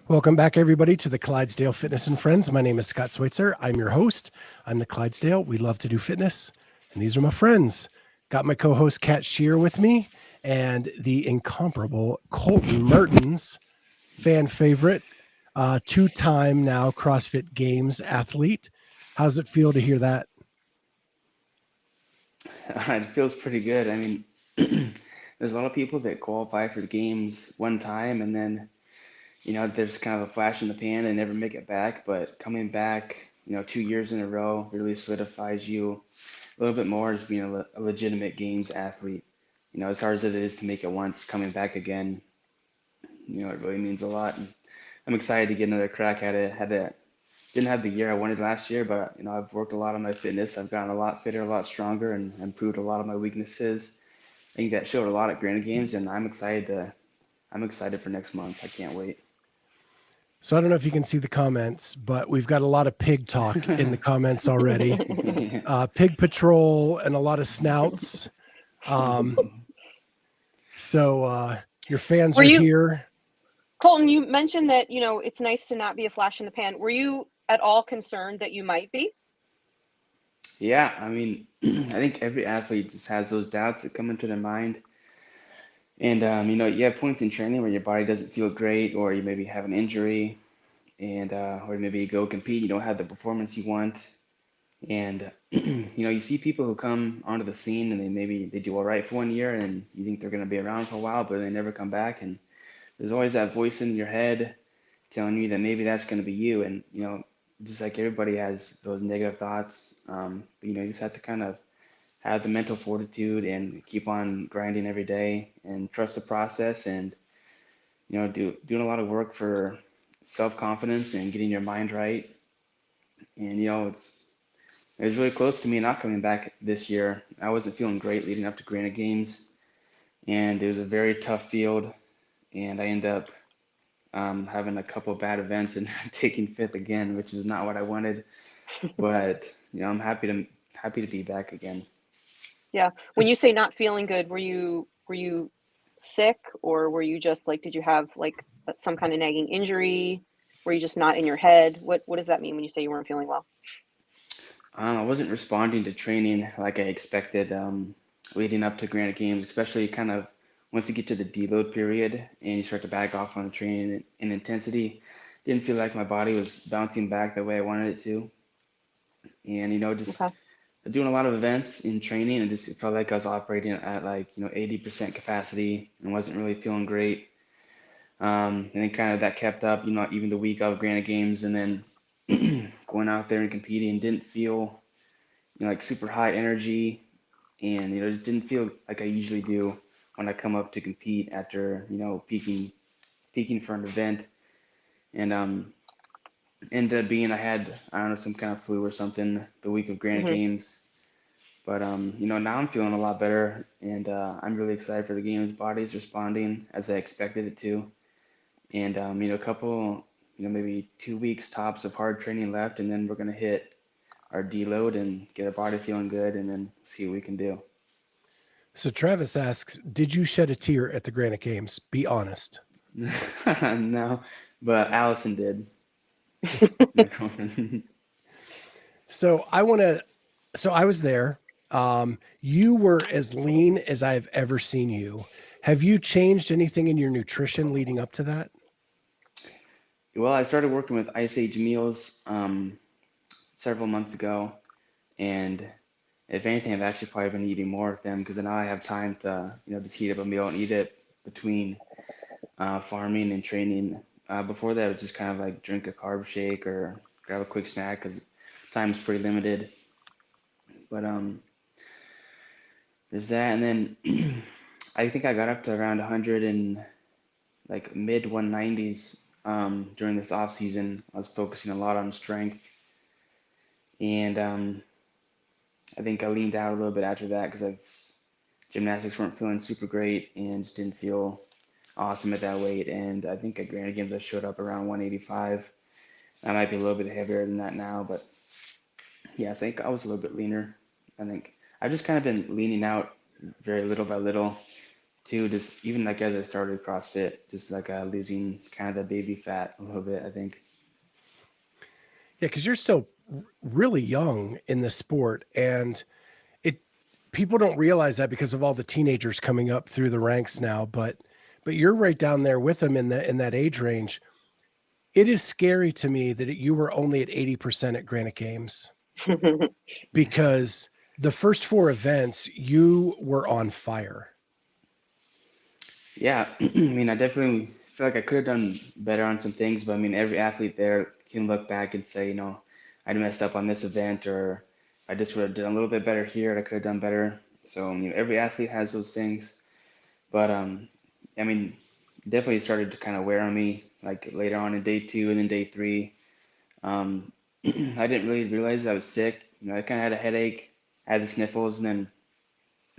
Welcome back, everybody, to the Clydesdale Fitness and Friends. My name is Scott Switzer. I'm your host. I'm the Clydesdale. We love to do fitness, and these are my friends. Got my co-host Kat Shear with me, and the incomparable Colten Mertens, fan favorite, two-time now CrossFit Games athlete. How's it feel to hear that? It feels pretty good. I mean, there's a lot of people that qualify for the games one time and then, there's kind of a flash in the pan and never make it back. But coming back, 2 years in a row really solidifies you a little bit more as being a legitimate games athlete. As hard as it is to make it once, coming back again, it really means a lot. And I'm excited to get another crack at it. Didn't have the year I wanted last year, but I've worked a lot on my fitness. I've gotten a lot fitter, a lot stronger, and improved a lot of my weaknesses. I think that showed a lot at Granite Games, and I'm excited for next month. I can't wait. So I don't know if you can see the comments, but we've got a lot of pig talk in the comments already. Pig patrol and a lot of snouts. So your fans are here. Colten, you mentioned that, it's nice to not be a flash in the pan. Were you at all concerned that you might be? Yeah, I mean, I think every athlete just has those doubts that come into their mind. And, you have points in training where your body doesn't feel great, or you maybe have an injury, and or maybe you go compete, you don't have the performance you want. And, you see people who come onto the scene and they do all right for 1 year, and you think they're going to be around for a while, but they never come back. And there's always that voice in your head telling you that maybe that's going to be you. And, just like everybody has those negative thoughts, but, you just have to kind of have the mental fortitude and keep on grinding every day and trust the process and, doing a lot of work for self-confidence and getting your mind right. And, it was really close to me not coming back this year. I wasn't feeling great leading up to Granite Games, and it was a very tough field, and I ended up having a couple of bad events and taking fifth again, which was not what I wanted. But I'm happy to be back again. Yeah. When you say not feeling good, were you sick, or were you just like, did you have like some kind of nagging injury? Were you just not in your head? What does that mean when you say you weren't feeling well? I wasn't responding to training like I expected leading up to Granite Games, especially kind of once you get to the deload period and you start to back off on the training in intensity. Didn't feel like my body was bouncing back the way I wanted it to. And, just Okay. doing a lot of events in training and just felt like I was operating at like, 80% capacity and wasn't really feeling great. And then kind of that kept up, even the week of Granite Games, and then going out there and competing didn't feel, like super high energy, and just didn't feel like I usually do when I come up to compete after peaking for an event, and ended up being I don't know, some kind of flu or something the week of Granite Mm-hmm. Games. But now I'm feeling a lot better, and I'm really excited for the games. Body's responding as I expected it to, and a couple, maybe 2 weeks tops of hard training left, and then we're gonna hit our deload and get our body feeling good, and then see what we can do. So Travis asks, did you shed a tear at the Granite Games? Be honest. No, but Allison did. So I was there. You were as lean as I've ever seen you. Have you changed anything in your nutrition leading up to that? Well, I started working with Ice Age meals several months ago, and if anything, I've actually probably been eating more of them because now I have time to, just heat up a meal and eat it between farming and training. Before that, I would just kind of like drink a carb shake or grab a quick snack because time's pretty limited. But there's that, and then I think I got up to around 100 and like mid 190s during this off season. I was focusing a lot on strength, and I think I leaned out a little bit after that because gymnastics weren't feeling super great and just didn't feel awesome at that weight. And I think at Granite Games I showed up around 185. I might be a little bit heavier than that now, but yeah, I think I was a little bit leaner. I think I've just kind of been leaning out very little by little too. Just even like as I started CrossFit, just like losing kind of the baby fat a little bit, I think. Yeah, because you're still really young in the sport, and it people don't realize that because of all the teenagers coming up through the ranks now. But you're right down there with them in that age range. It is scary to me that you were only at 80% at Granite Games, because the first 4 events you were on fire. Yeah, I mean, I definitely feel like I could have done better on some things, but I mean, every athlete there can look back and say, I messed up on this event, or I just would have done a little bit better here, I could have done better. So, every athlete has those things, but I mean, definitely started to kind of wear on me, like later on in day 2 and then day 3. I didn't really realize I was sick. I kind of had a headache, had the sniffles, and then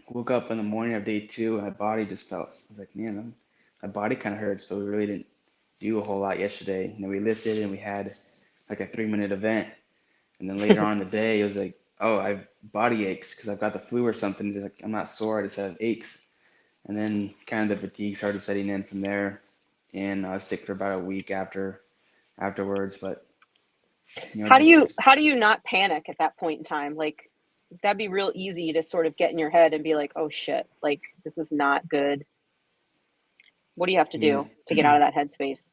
woke up in the morning of day 2, and my body just felt, I was like, man, my body kind of hurts, but we really didn't do a whole lot yesterday. We lifted and we had like a 3-minute event. And then later on in the day, it was like, oh, I have body aches because I've got the flu or something. It's like, I'm not sore, I just have aches. And then kind of the fatigue started setting in from there. And I was sick for about a week afterwards. But, How do you it's how do you not panic at that point in time? Like, that'd be real easy to sort of get in your head and be like, oh shit, like this is not good. What do you have to I mean, do to get out of that headspace?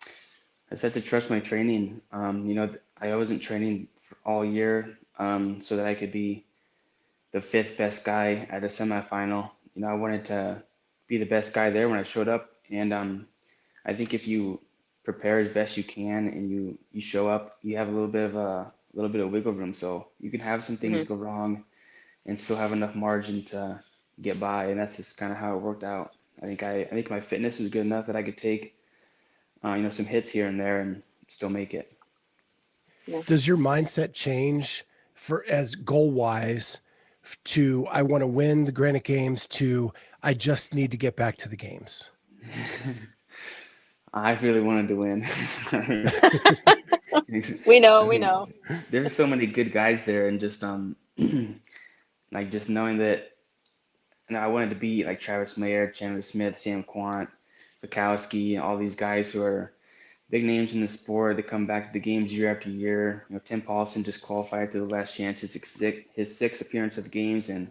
I just had to trust my training. I wasn't training for all year so that I could be the 5th best guy at a semifinal. I wanted to be the best guy there when I showed up, and I think if you prepare as best you can and you show up, you have a little bit of wiggle room, so you can have some things Hmm. go wrong and still have enough margin to get by, and that's just kind of how it worked out. I think my fitness was good enough that I could take some hits here and there and still make it. Yeah. Does your mindset change for as goal wise to I want to win the Granite Games to I just need to get back to the games? I really wanted to win. We I know. mean, there were so many good guys there, and just like just knowing that, I wanted to beat like Travis Mayer, Chandler Smith, Sam Quant, Bukowski, all these guys who are big names in the sport that come back to the games year after year. Tim Paulson just qualified to the last chance, his sixth appearance at the games, and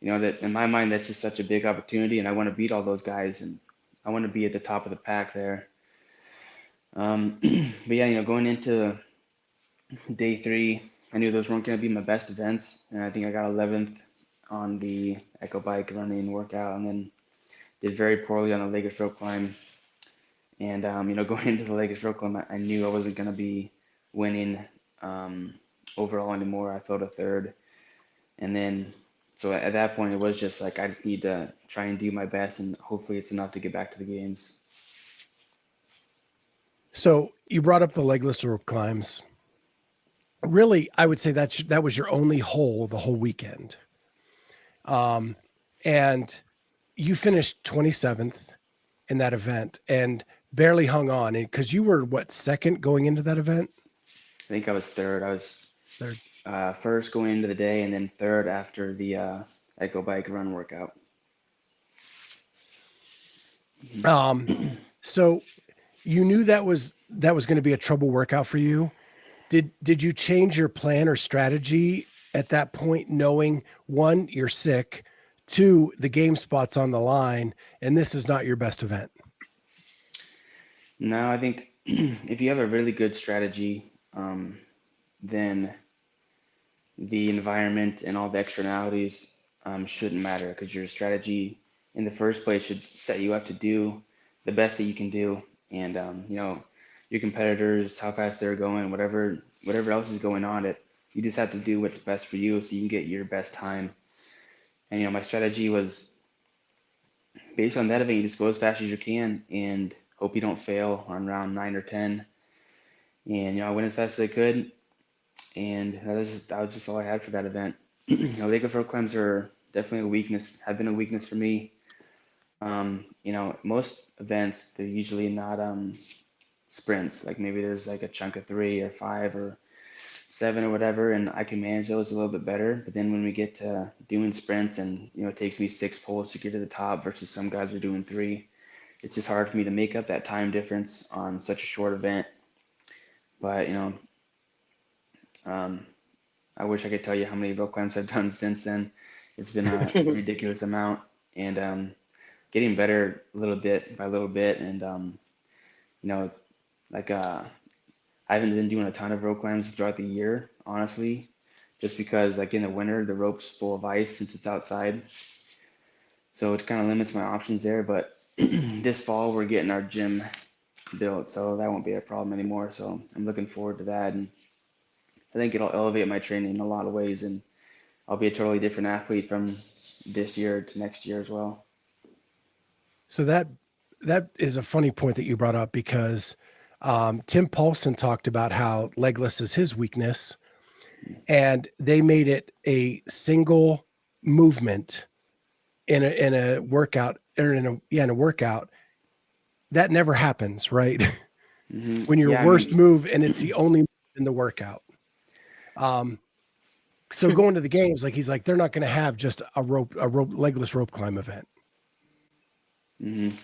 that in my mind that's just such a big opportunity, and I want to beat all those guys, and I want to be at the top of the pack there. But yeah, going into day 3, I knew those weren't going to be my best events, and I think I got 11th on the echo bike running workout, and then did very poorly on the leg stroke climb. And going into the leg stroke climb, I knew I wasn't going to be winning overall anymore. I felt a third, and then so at that point it was just like I just need to try and do my best, and hopefully it's enough to get back to the games. So you brought up the legless rope climbs. Really, I would say that was your only hole the whole weekend. And you finished 27th in that event and barely hung on. And because you were what, second going into that event? I think I was third. I was Third. first going into the day, and then third after the echo bike run workout. So you knew that was going to be a trouble workout for you. Did you change your plan or strategy at that point, knowing one, you're sick, two, the game spot's on the line, and this is not your best event? No, I think if you have a really good strategy, then the environment and all the externalities shouldn't matter, because your strategy in the first place should set you up to do the best that you can do. And your competitors, how fast they're going, whatever else is going on, you just have to do what's best for you so you can get your best time. And my strategy was based on that event. You just go as fast as you can and hope you don't fail on round 9 or 10. And I went as fast as I could, and that was just all I had for that event. Leg of rope climbs are definitely a weakness. Have been a weakness for me. Most events they're usually not sprints. Like maybe there's like a chunk of 3 or 5 or 7 or whatever, and I can manage those a little bit better. But then when we get to doing sprints and, it takes me 6 pulls to get to the top versus some guys are doing 3, it's just hard for me to make up that time difference on such a short event. But, I wish I could tell you how many rope climbs I've done since then. It's been a ridiculous amount, and getting better little bit by little bit. And, like, I haven't been doing a ton of rope climbs throughout the year, honestly, just because, like, in the winter, the rope's full of ice since it's outside. So it kind of limits my options there. But this fall, we're getting our gym built, so that won't be a problem anymore. So I'm looking forward to that. And I think it'll elevate my training in a lot of ways, and I'll be a totally different athlete from this year to next year as well. So that is a funny point that you brought up, because Tim Paulson talked about how legless is his weakness, and they made it a single movement in a workout, or in a workout. That never happens, right? Mm-hmm. When your Yeah, worst move and it's the only move in the workout. So going to the games, like he's like, they're not going to have just a legless rope climb event. Mm-hmm.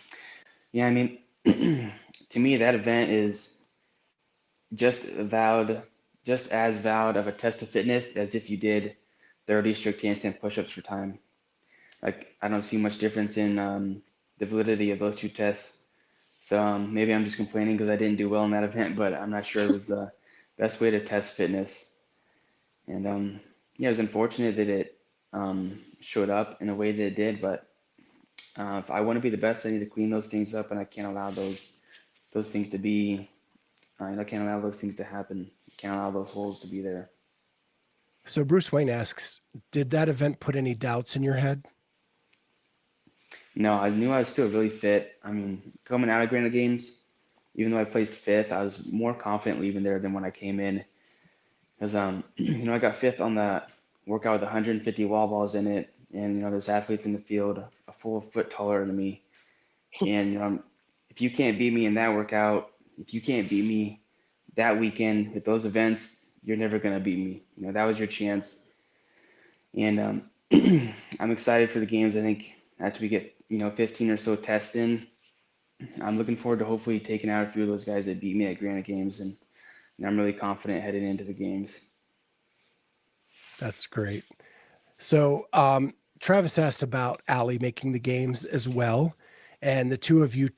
Yeah, I mean, to me, that event is just as valid of a test of fitness as if you did 30 strict handstand push-ups for time. Like, I don't see much difference in the validity of those two tests. So maybe I'm just complaining because I didn't do well in that event, but I'm not sure it was the best way to test fitness. And yeah, it was unfortunate that it showed up in the way that it did, but if I want to be the best, I need to clean those things up, and I can't allow those things to be. I can't allow those things to happen. Can't allow those holes to be there. So Bruce Wayne asks, did that event put any doubts in your head? No, I knew I was still really fit. I mean, coming out of Granite Games, even though I placed 5th, I was more confident leaving there than when I came in. Because I got 5th on the workout with 150 wall balls in it, and there's athletes in the field a full foot taller than me, and if you can't beat me in that workout, if you can't beat me that weekend with those events, you're never gonna beat me. That was your chance, and I'm excited for the games. I think after we get 15 or so tests in, I'm looking forward to hopefully taking out a few of those guys that beat me at Granite Games, and I'm really confident heading into the games. That's great. So Travis asked about Allie making the games as well. And the two of you,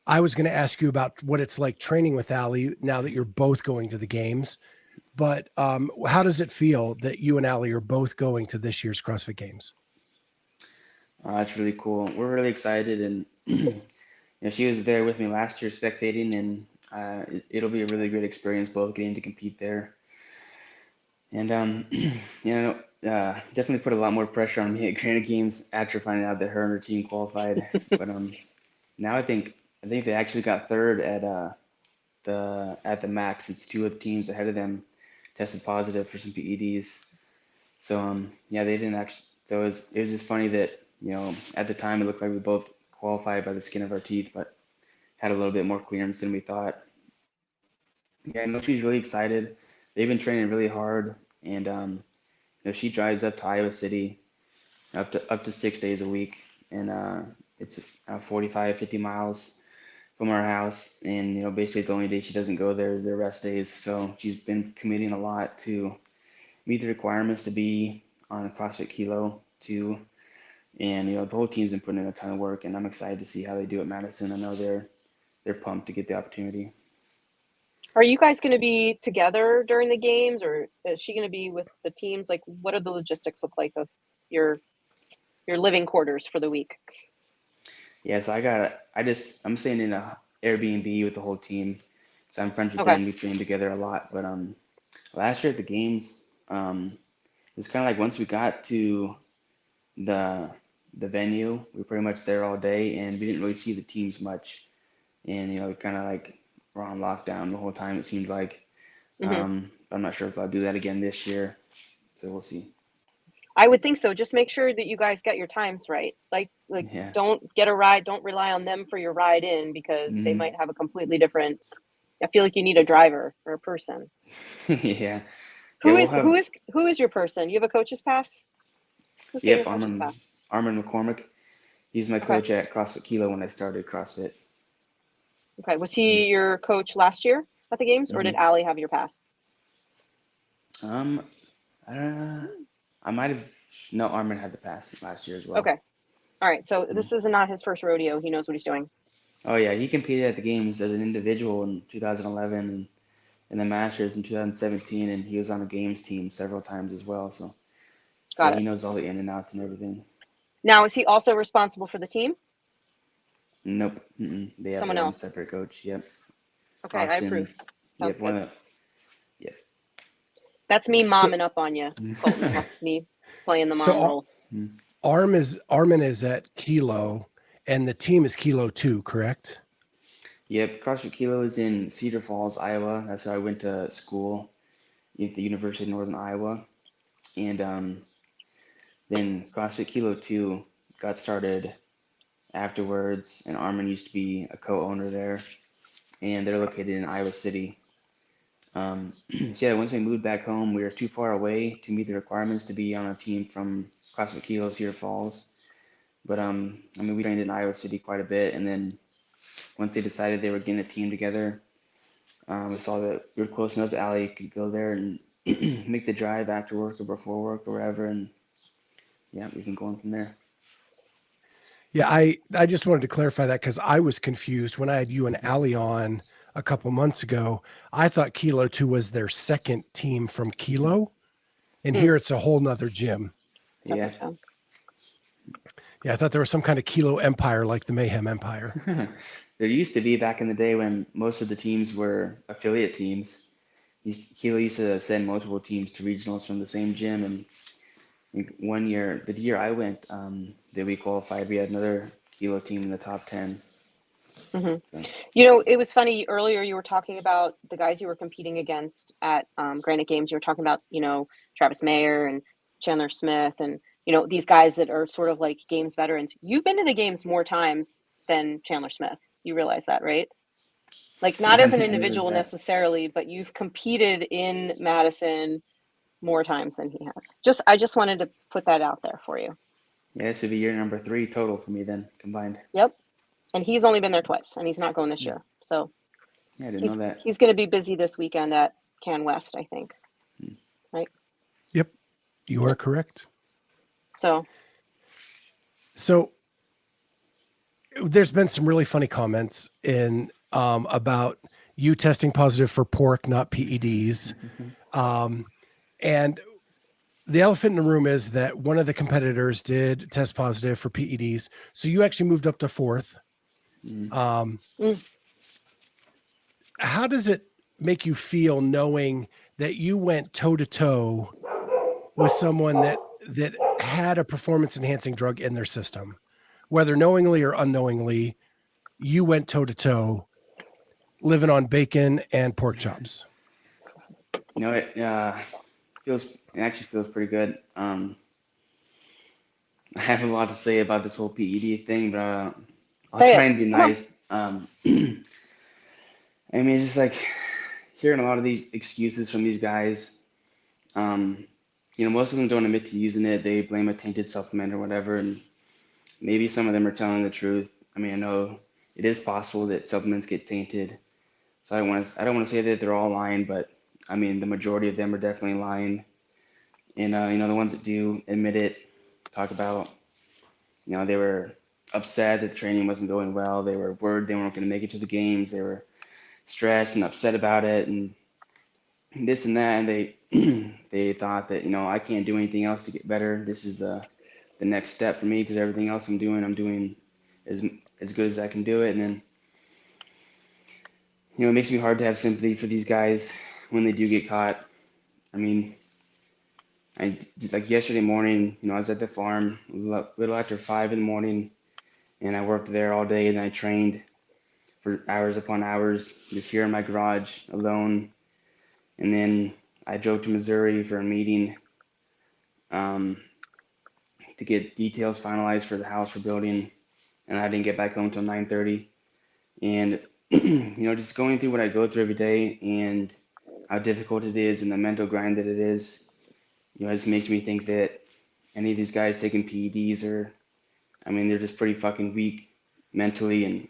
I was going to ask you about what it's like training with Allie now that you're both going to the games. But how does it feel that you and Allie are both going to this year's CrossFit Games? It's really cool. We're really excited, and she was there with me last year spectating, and it'll be a really great experience both getting to compete there. And definitely put a lot more pressure on me at Granite Games after finding out that her and her team qualified. But now I think they actually got 3rd at the max. It's 2 of the teams ahead of them tested positive for some PEDs. So yeah, they didn't actually. So it was just funny that at the time it looked like we both qualified by the skin of our teeth, but had a little bit more clearance than we thought. Yeah, I know she's really excited. They've been training really hard, and she drives up to Iowa City up to 6 days a week, and it's 45, 50 miles from our house, and basically the only day she doesn't go there is their rest days. So she's been committing a lot to meet the requirements to be on CrossFit Kilo 2, and the whole team's been putting in a ton of work, and I'm excited to see how they do at Madison. I know they're pumped to get the opportunity. Are you guys going to be together during the games, or is she going to be with the teams? Like, what are the logistics look like of your living quarters for the week? Yeah, so I'm staying in a Airbnb with the whole team. So I'm friends with Okay. them. We train together a lot. But last year at the games, it was kind of like once we got to the venue, we were pretty much there all day, and we didn't really see the teams much. And we kind of like were on lockdown the whole time, it seemed like. Mm-hmm. I'm not sure if I'll do that again this year, so we'll see. I would think so. Just make sure that you guys get your times right. Like Yeah. Don't get a ride. Don't rely on them for your ride in, because they might have a completely different. I feel like you need a driver or a person. Yeah. Yeah, Who we'll is who have. is who is your person? You have a coach's pass? Who's getting Yep, a coach's Armin pass? McCormick. He's my Okay. coach at CrossFit Kilo when I started CrossFit. Okay. Was And, he your coach last year at the games, or did mhm. Allie have your pass? Um, I might have. No, Armin had the pass last year as well. Okay. All right. So Mhm. this is not his first rodeo. He knows what he's doing. Oh yeah, he competed at the games as an individual in 2011 and in the Masters in 2017, and he was on the games team several times as well. So yeah, Got he it. knows all the in and outs and everything. Now, is he also responsible for the team? Nope, they have Someone their own else. separate coach. Yep, Okay, I approve. Austin's. Sounds Yep, one good. of the. Yep. That's me So momming up on you, Colton. That's me playing the so mom role. Mhm. Armin is at Kilo, and the team is Kilo 2, correct? Yep, CrossFit Kilo is in Cedar Falls, Iowa. That's where I went to school at the University of Northern Iowa. And then CrossFit Kilo 2 got started afterwards, and Armin used to be a co-owner there, and they're located in Iowa City. So yeah, once we moved back home, we were too far away to meet the requirements to be on a team from CrossFit Kilo Cedar Falls. But I mean, we trained in Iowa City quite a bit, and then once they decided they were getting a team together, we saw that we were close enough that Allie could go there and make the drive after work or before work or wherever, and yeah, we've been going from there. Yeah, I just wanted to clarify that because I was confused when I had you and Allie on a couple months ago. I thought Kilo 2 was their second team from Kilo, and Hmm. here it's a whole nother gym. Yeah. Separate town. Yeah, I thought there was some kind of Kilo empire like the Mayhem Empire. There used to be back in the day when most of the teams were affiliate teams. Kilo used to send multiple teams to regionals from the same gym, and I think one year, the year I went, that we qualified, we had another Kilo team in the top 10. Hmm. So You know, it was funny earlier. You were talking about the guys you were competing against at Granite Games. You were talking about, Travis Mayer and Chandler Smith, and these guys that are sort of like games veterans. You've been to the games more times than Chandler Smith. You realize that, right? Like not yeah, I as an didn't realize individual that. necessarily, but you've competed in Madison more times than he has. I just wanted to put that out there for you. Yeah, this would be year number 3 total for me then, combined. Yep. And he's only been there twice, and he's not going this Hmm. year. So Yeah, I didn't know he's that. he's going to be busy this weekend at Can West, I think. Hmm. Right. Yep, you are correct. So So there's been some really funny comments in about you testing positive for pork, not PEDs. And the elephant in the room is that one of the competitors did test positive for PEDs. So you actually moved up to 4th. Mhm. How does it make you feel knowing that you went toe to toe with someone that had a performance enhancing drug in their system, whether knowingly or unknowingly? You went toe to toe, living on bacon and pork chops. It actually feels pretty good. I have a lot to say about this whole PED thing, but I'll say try it. and be Come on. nice. I mean, it's just like hearing a lot of these excuses from these guys. Um, most of them don't admit to using it. They blame a tainted supplement or whatever, and maybe some of them are telling the truth. I mean, I know it is possible that supplements get tainted, so I don't want to say that they're all lying, but I mean, the majority of them are definitely lying. And the ones that do admit it talk about, they were upset that the training wasn't going well. They were worried they weren't going to make it to the games. They were stressed and upset about it, and this and that. And they they thought that I can't do anything else to get better. This is the next step for me because everything else I'm doing as good as I can do it. And then it makes me hard to have sympathy for these guys when they do get caught. I mean, I just like yesterday morning, I was at the farm a little after 5 in the morning, and I worked there all day, and I trained for hours upon hours, just here in my garage alone. And then I drove to Missouri for a meeting um, to get details finalized for the house we're building, and I didn't get back home till 9:30. And just going through what I go through every day, and how difficult it is and the mental grind that it is. You know, it just makes me think that any of these guys taking PEDs they're just pretty fucking weak mentally, and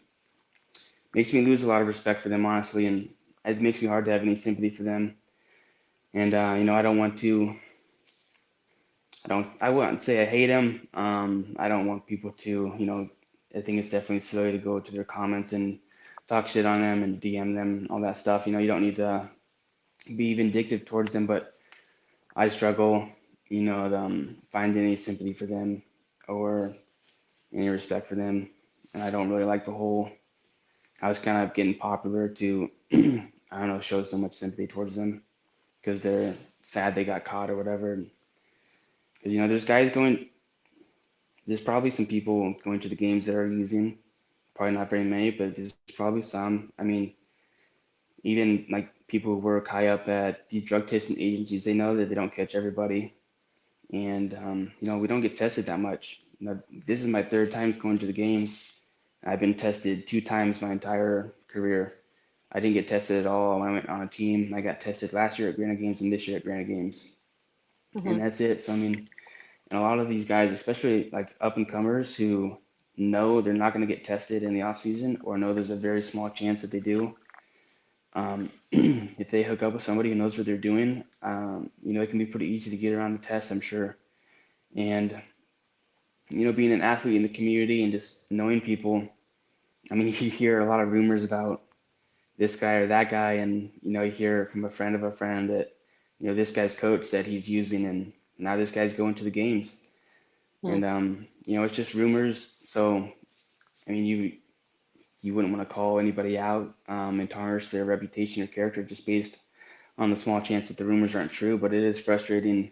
makes me lose a lot of respect for them, honestly, and it makes me hard to have any sympathy for them. And I don't want to. I wouldn't say I hate them. I don't want people to. I think it's definitely silly to go to their comments and talk shit on them and DM them, all that stuff. You don't need to be vindictive towards them, but I struggle, finding any sympathy for them or any respect for them. And I don't really like the whole. I was kind of getting popular to, I don't know, show so much sympathy towards them because they're sad they got caught or whatever. Because, there's probably some people going to the games that are using, probably not very many, but there's probably some. I mean, even like people who work high up at these drug testing agencies, they know that they don't catch everybody. And, we don't get tested that much. This is my third time going to the games. I've been tested 2 times my entire career. I didn't get tested at all when I went on a team. I got tested last year at Granite Games and this year at Granite Games. And that's it. So, and a lot of these guys, especially like up and comers who know they're not going to get tested in the off season or know there's a very small chance that they do. If they hook up with somebody who knows what they're doing, it can be pretty easy to get around the test, I'm sure. And, being an athlete in the community and just knowing people, you hear a lot of rumors about this guy or that guy, and, you hear from a friend of a friend that, this guy's coach said he's using, and now this guy's going to the games. And, it's just rumors. So, you wouldn't want to call anybody out and tarnish their reputation or character just based on the small chance that the rumors aren't true. But it is frustrating,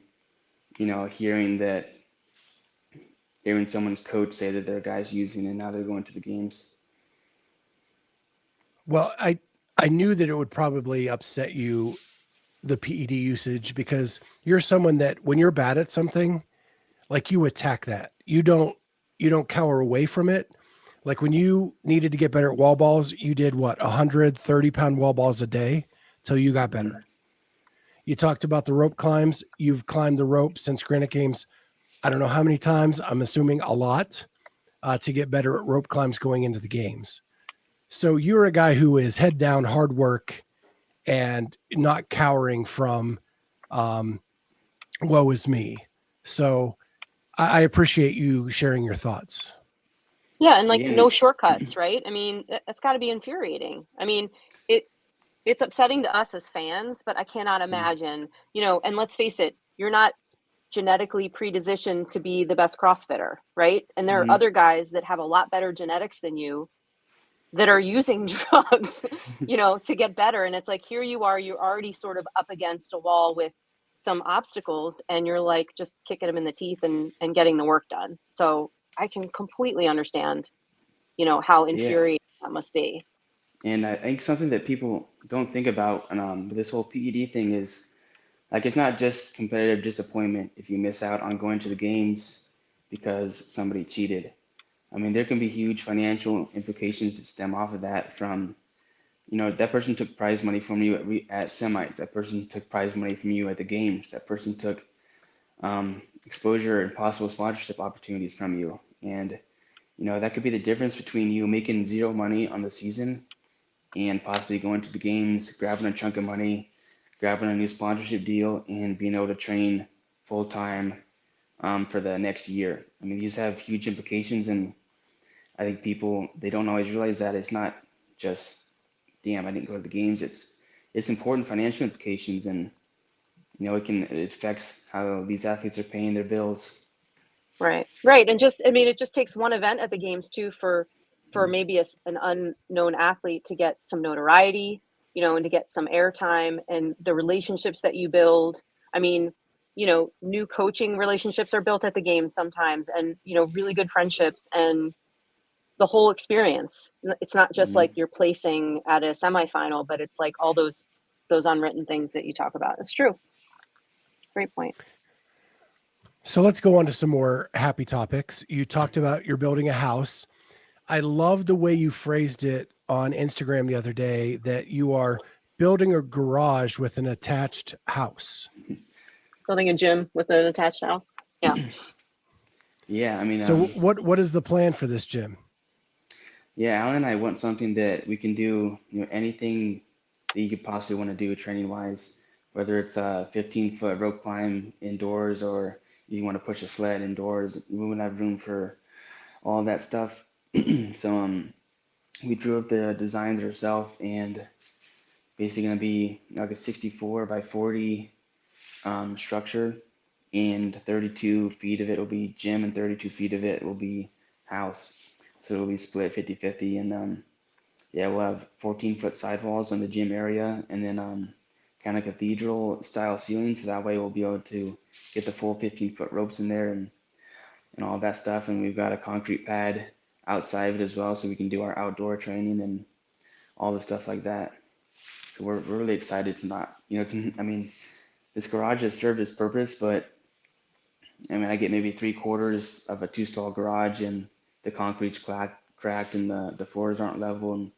hearing someone's coach say that their guy's using and now they're going to the games. Well, I knew that it would probably upset you, the PED usage, because you're someone that when you're bad at something, like you attack that. You don't cower away from it. Like when you needed to get better at wall balls, you did what, 130-pound wall balls a day till you got better. You talked about the rope climbs. You've climbed the rope since Granite Games. I don't know how many times. I'm assuming a lot to get better at rope climbs going into the games. So you're a guy who is head down, hard work, and not cowering from woe is me. So I appreciate you sharing your thoughts. Yeah, and no shortcuts, right? That's got to be infuriating. It's upsetting to us as fans, but I cannot imagine, and let's face it, you're not genetically predispositioned to be the best CrossFitter, right? And there are other guys that have a lot better genetics than you that are using drugs, to get better. And it's like, here you are, you're already sort of up against a wall with some obstacles, and you're like just kicking them in the teeth and getting the work done. So I can completely understand, how infuriating that must be. And I think something that people don't think about with this whole PED thing is, like, it's not just competitive disappointment if you miss out on going to the games because somebody cheated. There can be huge financial implications that stem off of that from, that person took prize money from you at semis. That person took prize money from you at the games. That person took exposure and possible sponsorship opportunities from you. And, that could be the difference between you making zero money on the season and possibly going to the games, grabbing a chunk of money, grabbing a new sponsorship deal, and being able to train full time for the next year. These have huge implications, and I think people, they don't always realize that it's not just, damn, I didn't go to the games. It's important financial implications, and it affects how these athletes are paying their bills. Right. And just, it just takes one event at the games too for maybe an unknown athlete to get some notoriety, and to get some airtime, and the relationships that you build. New coaching relationships are built at the games sometimes, and, really good friendships and the whole experience. It's not just like you're placing at a semifinal, but it's like all those unwritten things that you talk about. It's true. Great point. So let's go on to some more happy topics. You talked about you're building a house. I love the way you phrased it on Instagram the other day, that you are building a garage with an attached house. Building a gym with an attached house. Yeah. Yeah, I mean, So what is the plan for this gym? yeah, Alan and I want something that we can do, anything that you could possibly want to do training wise, whether it's a 15-foot rope climb indoors or you want to push a sled indoors. We wouldn't have room for all that stuff. So we drew up the designs ourselves, and basically going to be like a 64 by 40 structure, and 32 feet of it will be gym and 32 feet of it will be house. So it'll be split 50-50, and yeah, we'll have 14-foot sidewalls on the gym area, and then kind of cathedral style ceiling, so that way we'll be able to get the full 15-foot ropes in there and all that stuff. And we've got a concrete pad outside of it as well, so we can do our outdoor training and all the stuff like that. So we're really excited to not, I mean, this garage has served its purpose, but I mean, I get maybe 3/4 of a 2-stall garage, and the concrete's cracked, and the floors aren't level, and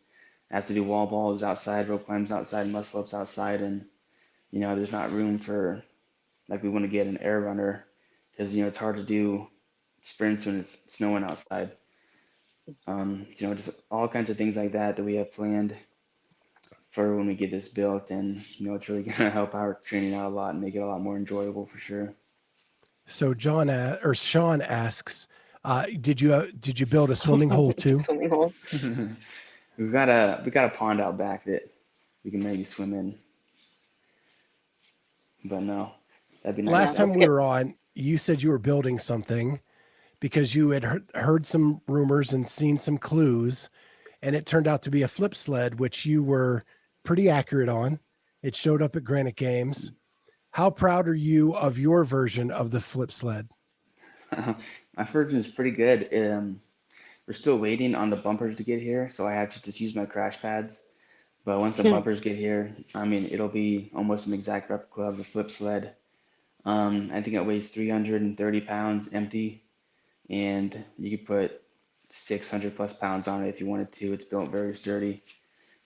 I have to do wall balls outside, rope climbs outside, muscle ups outside, and there's not room for, like, we want to get an air runner because it's hard to do sprints when it's snowing outside. Just all kinds of things like that we have planned for when we get this built, and it's really gonna help our training out a lot and make it a lot more enjoyable for sure. So Sean asks, did you build a swimming hole too? Swimming hole. we got a pond out back that we can maybe swim in, but no, that'd be nice. Last time we were on, you said you were building something because you had heard some rumors and seen some clues, and it turned out to be a flip sled, which you were pretty accurate on. It showed up at Granite Games. How proud are you of your version of the flip sled? My version is pretty good. We're still waiting on the bumpers to get here, so I have to just use my crash pads. But once the bumpers get here, I mean, it'll be almost an exact replica of the flip sled. I think it weighs 330 pounds empty, and you could put 600 plus pounds on it if you wanted to. It's built very sturdy,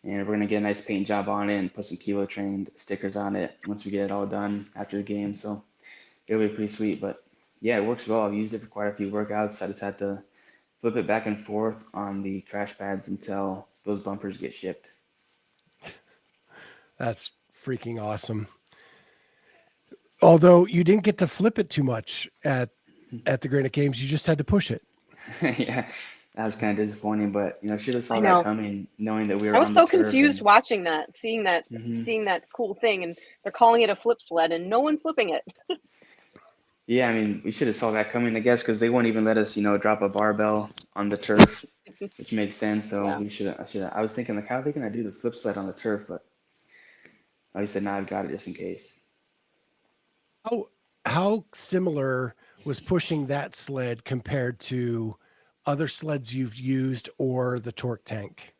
and we're gonna get a nice paint job on it and put some Kilo Trained stickers on it once we get it all done after the game. So it'll be pretty sweet. But yeah, it works well. I've used it for quite a few workouts. I just had to flip it back and forth on the crash pads until those bumpers get shipped. That's freaking awesome. Although you didn't get to flip it too much at the Granite Games, you just had to push it. Yeah, that was kind of disappointing, but should have saw that coming, knowing that we were. I was on so the turf confused and watching that, seeing that cool thing, and they're calling it a flip sled, and no one's flipping it. yeah, I mean, we should have saw that coming, I guess, because they won't even let us, drop a barbell on the turf, which makes sense. So Yeah. we should. I was thinking, like, how are they gonna do the flip sled on the turf? But like I said, now I've got it just in case. How similar was pushing that sled compared to other sleds you've used or the torque tank?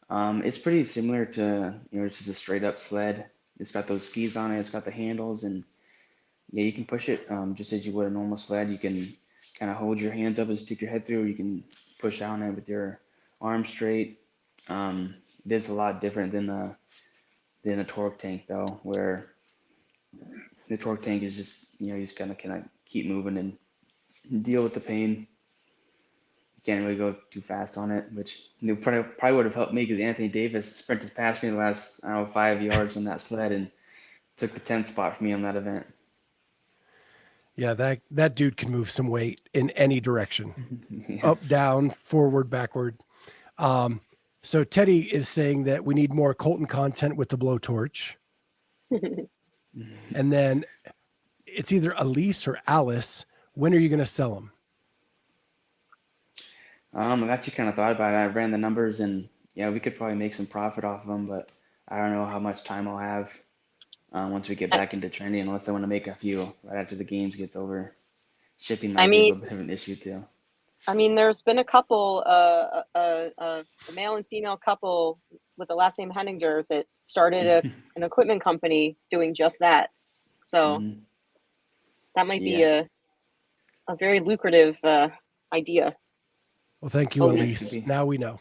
It's pretty similar to, it's just a straight up sled. It's got those skis on it. It's got the handles, and yeah, you can push it just as you would a normal sled. You can kind of hold your hands up and stick your head through. You can push down it with your arms straight. It is a lot different than a torque tank though, where the torque tank is just, you just kind of keep moving and deal with the pain. You can't really go too fast on it, which probably would have helped me because Anthony Davis sprinted past me the last, 5 yards on that sled and took the 10th spot for me on that event. Yeah, that dude can move some weight in any direction. Yeah. Up, down, forward, backward. So Teddy is saying that we need more Colten content with the blowtorch. And then it's either Elise or Alice. When are you going to sell them? I've actually kind of thought about it. I ran the numbers, and yeah, we could probably make some profit off of them, but I don't know how much time I'll have once we get back into training, unless I want to make a few right after the games gets over. Shipping might be a little bit of an issue too. I mean, there's been a couple, a male and female couple with the last name Henninger that started an equipment company doing just that. So that might be a very lucrative idea. Well, thank you, Elise. Now we know.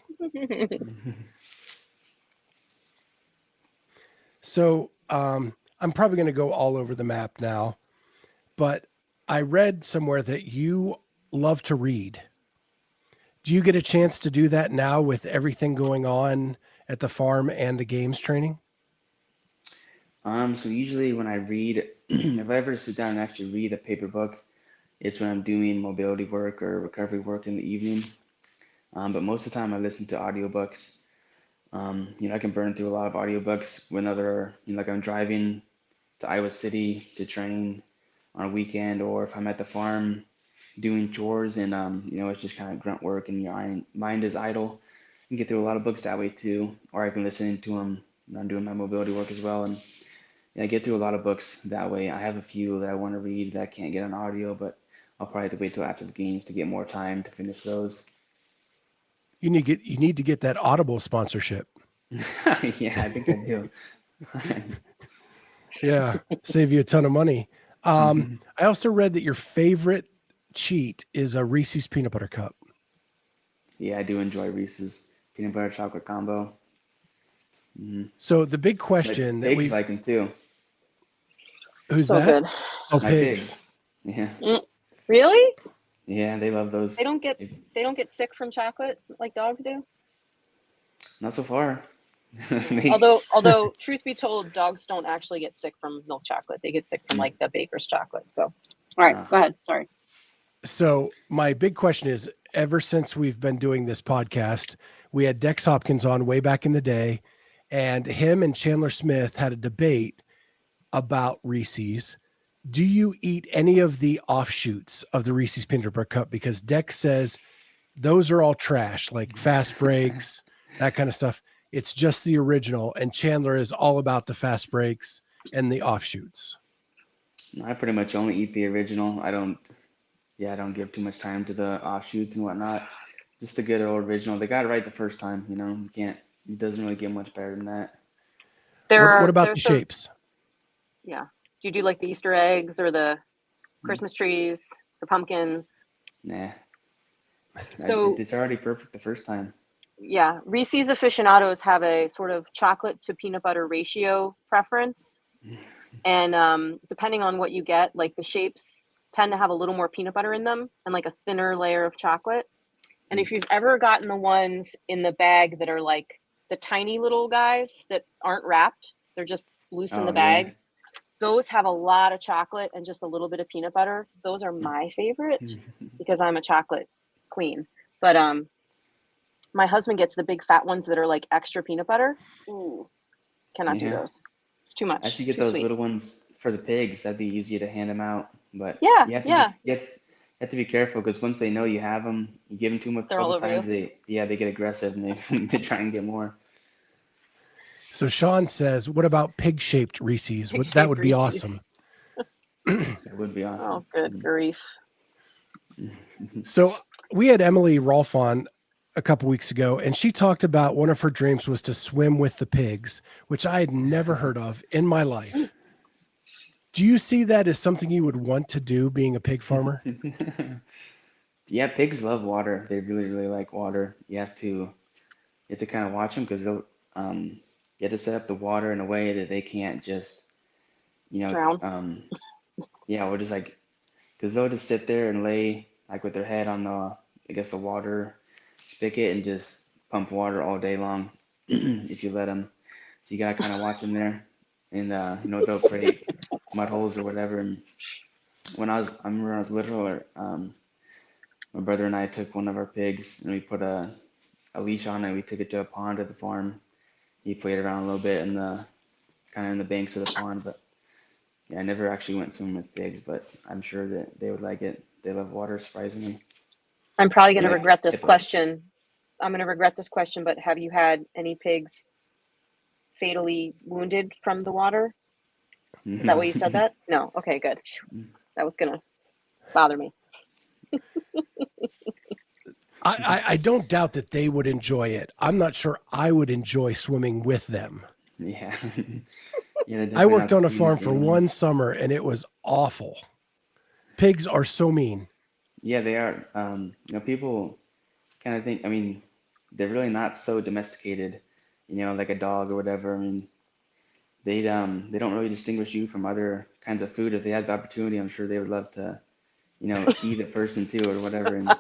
So I'm probably going to go all over the map now, but I read somewhere that you love to read. Do you get a chance to do that now with everything going on at the farm and the games training? So usually when I read, if I ever sit down and actually read a paper book, it's when I'm doing mobility work or recovery work in the evening. But most of the time I listen to audiobooks. I can burn through a lot of audiobooks whenever, like I'm driving to Iowa City to train on a weekend, or if I'm at the farm doing chores and it's just kind of grunt work and your mind is idle. You can get through a lot of books that way too, or I can listen to them when I'm doing my mobility work as well. And I get through a lot of books that way. I have a few that I want to read that I can't get on audio, but I'll probably have to wait till after the games to get more time to finish those. You need to get that Audible sponsorship. Yeah, I think I do. Yeah, save you a ton of money. I also read that your favorite cheat is a Reese's peanut butter cup. Yeah, I do enjoy Reese's peanut butter chocolate combo. So the big My question that pigs like them too. who's So that? good. Oh, My pigs. pigs. Yeah, Really? yeah, they love those. They don't get sick from chocolate like dogs do? Not so far. Yeah. Although truth be told, dogs don't actually get sick from milk chocolate. They get sick from like the baker's chocolate. So, all right, go ahead. Sorry. So my big question is, ever since we've been doing this podcast, we had Dex Hopkins on way back in the day, and him and Chandler Smith had a debate about Reese's. Do you eat any of the offshoots of the Reese's peanut butter cup? Because Dex says those are all trash, like fast breaks, that kind of stuff. It's just the original. And Chandler is all about the fast breaks and the offshoots. I pretty much only eat the original. I don't give too much time to the offshoots and whatnot. Just the good old original. They got it right the first time, You can't, it doesn't really get much better than that. What about the shapes? Yeah. Do you do like the Easter eggs or the Christmas trees, the pumpkins? Nah. So It's already perfect the first time. yeah, Reese's aficionados have a sort of chocolate to peanut butter ratio preference. And depending on what you get, like the shapes tend to have a little more peanut butter in them and like a thinner layer of chocolate. And if you've ever gotten the ones in the bag that are like the tiny little guys that aren't wrapped, they're just loose in the bag. Yeah. Those have a lot of chocolate and just a little bit of peanut butter. Those are my favorite because I'm a chocolate queen. But my husband gets the big fat ones that are like extra peanut butter. Ooh, cannot do those. It's too much. I should get too those sweet. little ones for the pigs. That'd be easier to hand them out. But Yeah, you have to yeah. you have to be careful because once they know you have them, you give them to them a They're all couple over times, you. they get aggressive and they try and get more. So Sean says, what about pig-shaped Reese's? That would be awesome. That would be awesome. Oh, good grief. So we had Emily Rolfe on a couple weeks ago, and she talked about one of her dreams was to swim with the pigs, which I had never heard of in my life. Do you see that as something you would want to do, being a pig farmer? Yeah, pigs love water. They really, really like water. You have to kind of watch them because they'll you have to set up the water in a way that they can't just Drown. or just like because they'll just sit there and lay like with their head on the water spigot and just pump water all day long if you let them. So you gotta kind of watch them there, and they'll create mud holes or whatever. And I remember when I was little, my brother and I took one of our pigs and we put a leash on it. We took it to a pond at the farm. He played around a little bit in the kind of in the banks of the pond, but yeah, I never actually went swimming with pigs, but I'm sure that they would like it. They love water, surprisingly. I'm probably going They to like regret this hippos. question. I'm going to regret this question, but have you had any pigs fatally wounded from the water? Is that No. why you said that? No. Okay, good. That was going to bother me. I don't doubt that they would enjoy it. I'm not sure I would enjoy swimming with them. Yeah. Yeah, I worked on a these farm for animals. one summer and it was awful. Pigs are so mean. Yeah, they are. People kind of think, I mean, they're really not so domesticated, like a dog or whatever. I mean, they don't really distinguish you from other kinds of food. If they had the opportunity, I'm sure they would love to, eat a person too or whatever. And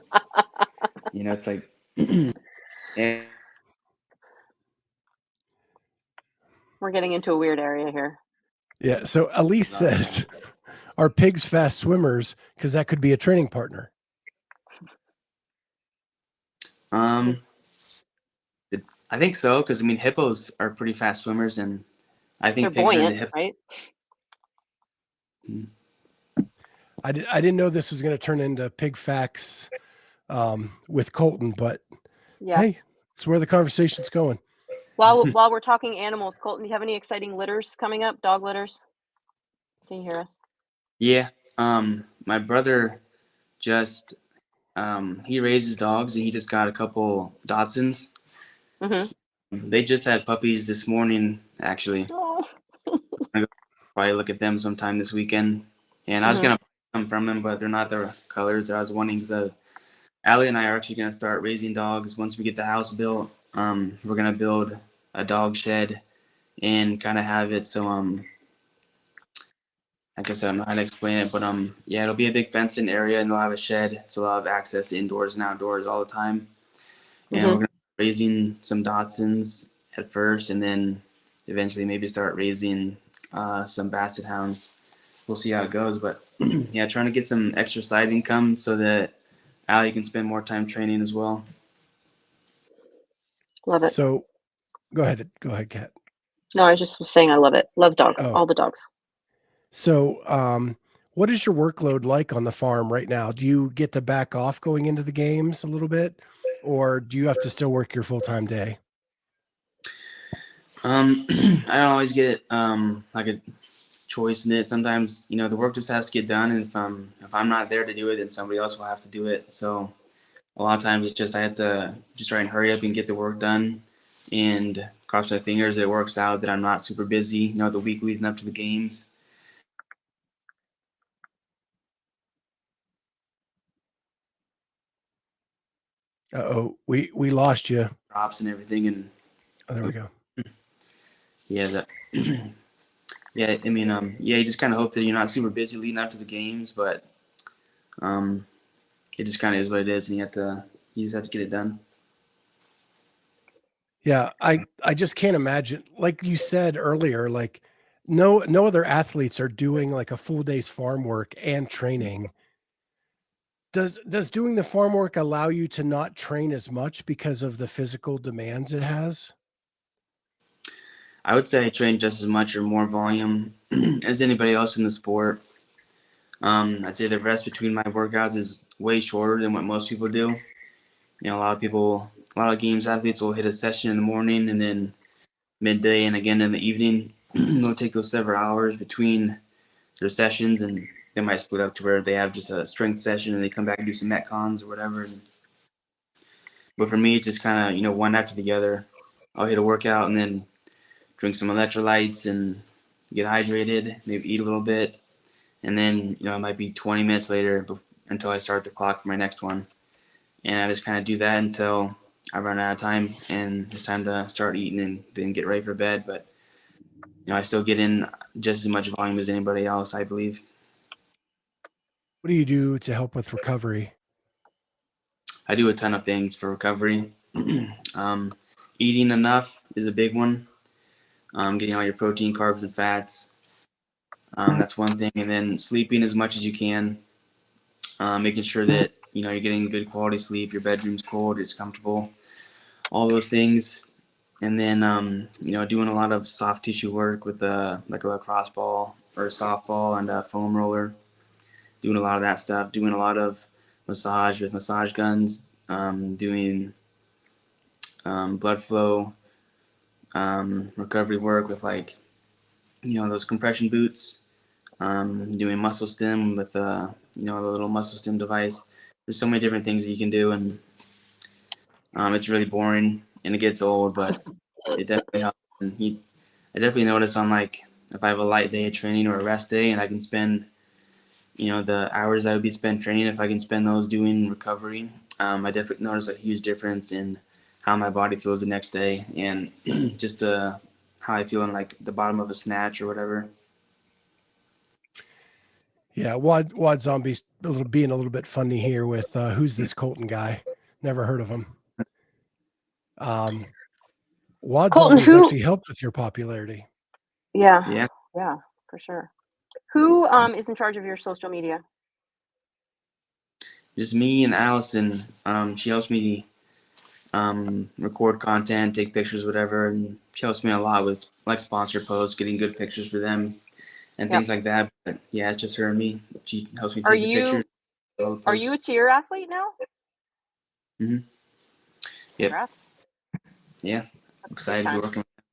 it's like, and We're getting into a weird area here. Yeah. So Elise says, are pigs fast swimmers? Because that could be a training partner. I think so, because I mean hippos are pretty fast swimmers, and I think They're pigs are in the buoyant, right? I didn't know this was going to turn into pig facts with Colten, but Yeah. hey, it's where the conversation's going. While we're talking animals, Colten, do you have any exciting litters coming up? Dog litters? Can you hear us? Yeah. My brother just he raises dogs, and he just got a couple Dachshunds. Mm-hmm. They just had puppies this morning, actually. Oh. I'm gonna probably look at them sometime this weekend. And I was gonna buy some from him, but they're not the colors that I was wanting. So Allie and I are actually gonna start raising dogs once we get the house built. We're gonna build a dog shed and kind of have it so like I said, I don't know how to explain it, but yeah, it'll be a big fenced-in area, and they'll have a shed, so they'll have access to indoors and outdoors all the time. And we're gonna be raising some Dachshunds at first, and then eventually maybe start raising some Basset Hounds. We'll see how it goes, but yeah, trying to get some extra side income so that Allie can spend more time training as well. Love it. So go ahead, Kat. No, I just was saying I love it. Love dogs. All the dogs. So what is your workload like on the farm right now? Do you get to back off going into the games a little bit, or do you have to still work your full-time day? I don't always get like a choice in it. Sometimes the work just has to get done, and if I'm not there to do it, then somebody else will have to do it. So a lot of times it's just I have to just try and hurry up and get the work done, and cross my fingers that it works out, that I'm not super busy the week leading up to the games. We lost you. Props and everything, and there we go. Yeah, yeah, I mean, yeah, you just kind of hope that you're not super busy leading up to the games, but it just kind of is what it is, and you just have to get it done. Yeah, I just can't imagine, like you said earlier, like no other athletes are doing like a full day's farm work and training. Does doing the farm work allow you to not train as much because of the physical demands it has? I would say I train just as much or more volume as anybody else in the sport. I'd say the rest between my workouts is way shorter than what most people do. A lot of games athletes will hit a session in the morning and then midday and again in the evening. They'll take those several hours between their sessions, and they might split up to where they have just a strength session and they come back and do some metcons or whatever. But for me, it's just kind of one after the other. I'll hit a workout and then drink some electrolytes and get hydrated, maybe eat a little bit, and then it might be 20 minutes later until I start the clock for my next one. And I just kind of do that until I run out of time and it's time to start eating and then get ready for bed. But I still get in just as much volume as anybody else, I believe. What do you do to help with recovery? I do a ton of things for recovery. Eating enough is a big one. Getting all your protein, carbs, and fats. That's one thing. And then sleeping as much as you can. Making sure that you're getting good quality sleep, your bedroom's cold, it's comfortable, all those things. And then doing a lot of soft tissue work with like a lacrosse ball or a softball and a foam roller. Doing a lot of that stuff. Doing a lot of massage with massage guns. Doing blood flow recovery work with those compression boots. Doing muscle stim with the little muscle stim device. There's so many different things that you can do, and it's really boring and it gets old, but it definitely helps. And I definitely notice on if I have a light day of training or a rest day, and I can spend the hours I would be spent training, if I can spend those doing recovery, I definitely notice a huge difference in how my body feels the next day, and just the how I feel in like the bottom of a snatch or whatever. Yeah, Wad Zombie's being a little bit funny here with who's this Colten guy? Never heard of him. Wad Colten, Zombie's actually helped with your popularity. Yeah, for sure. Who is in charge of your social media? Just me and Allison. She helps me record content, take pictures, whatever, and she helps me a lot with like sponsor posts, getting good pictures for them, and things like that. But yeah, it's just her and me. She helps me take the pictures. Are you a tier athlete now? Mm-hmm. Yep. Congrats. Yeah. That's excited to be working with them.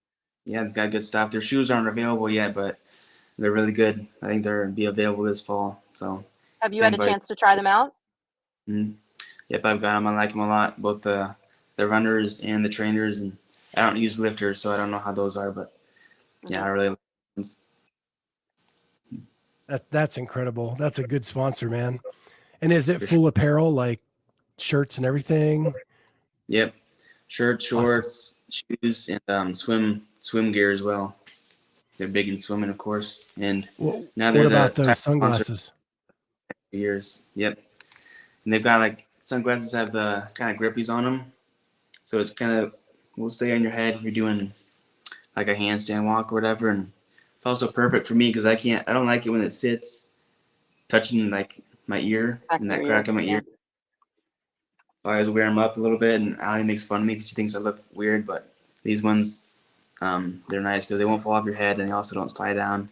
Yeah, they've got good stuff. Their shoes aren't available yet, but they're really good. I think they'll be available this fall. So have you had a chance to try them out? Mm-hmm. Yep, I've got them. I like them a lot, both the runners and the trainers. And I don't use lifters, so I don't know how those are, but yeah, I really like them. That's incredible. That's a good sponsor, man. And is it full apparel, like shirts and everything? Yep, shirts, shorts, shoes, and swim gear as well. They're big in swimming, of course. And now they're what about those sunglasses? Years. Yep. And they've got like sunglasses have the kind of grippies on them, so it's kind of will stay on your head if you're doing like a handstand walk or whatever. And it's also perfect for me because I don't like it when it sits touching like my ear and that crack in my ear. So I always wear them up a little bit, and Allie makes fun of me because she thinks I look weird. But these ones, they're nice because they won't fall off your head, and they also don't slide down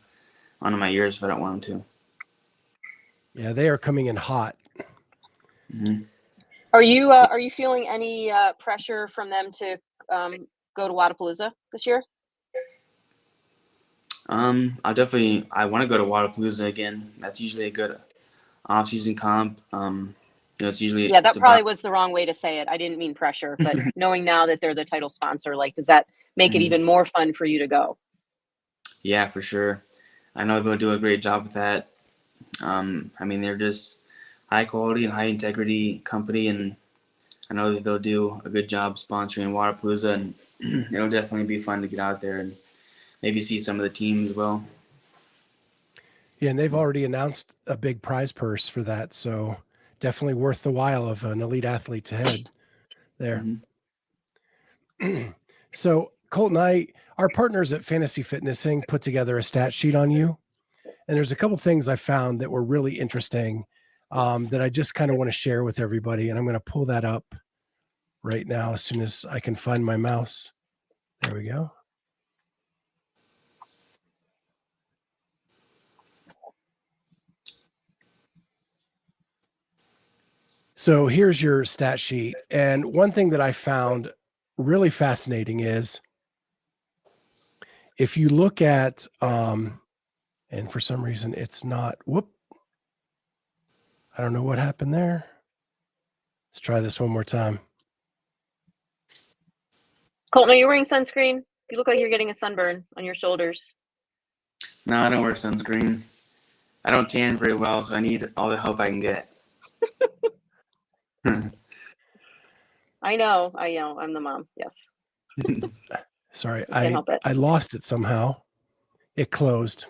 onto my ears if I don't want them to. Yeah, they are coming in hot. Mm-hmm. Are you feeling any pressure from them to go to Wodapalooza this year? I want to go to Wodapalooza again. That's usually a good off-season comp. It's usually that probably was the wrong way to say it. I didn't mean pressure, but knowing now that they're the title sponsor, like, does that make it even more fun for you to go? Yeah, for sure. I know they'll do a great job with that. They're just high quality and high integrity company, and I know that they'll do a good job sponsoring Wodapalooza, and it'll definitely be fun to get out there and maybe see some of the teams as well. Yeah, and they've already announced a big prize purse for that, so definitely worth the while of an elite athlete to head there. Mm-hmm. So Colten, our partners at Fantasy Fitnessing put together a stat sheet on you, and there's a couple things I found that were really interesting that I just kind of want to share with everybody, and I'm going to pull that up right now as soon as I can find my mouse. There we go. So here's your stat sheet. And one thing that I found really fascinating is if you look at, and for some reason it's not, I don't know what happened there. Let's try this one more time. Colten, are you wearing sunscreen? You look like you're getting a sunburn on your shoulders. No, I don't wear sunscreen. I don't tan very well, so I need all the help I can get. I know. I'm the mom. Yes. Sorry, I lost it somehow. It closed.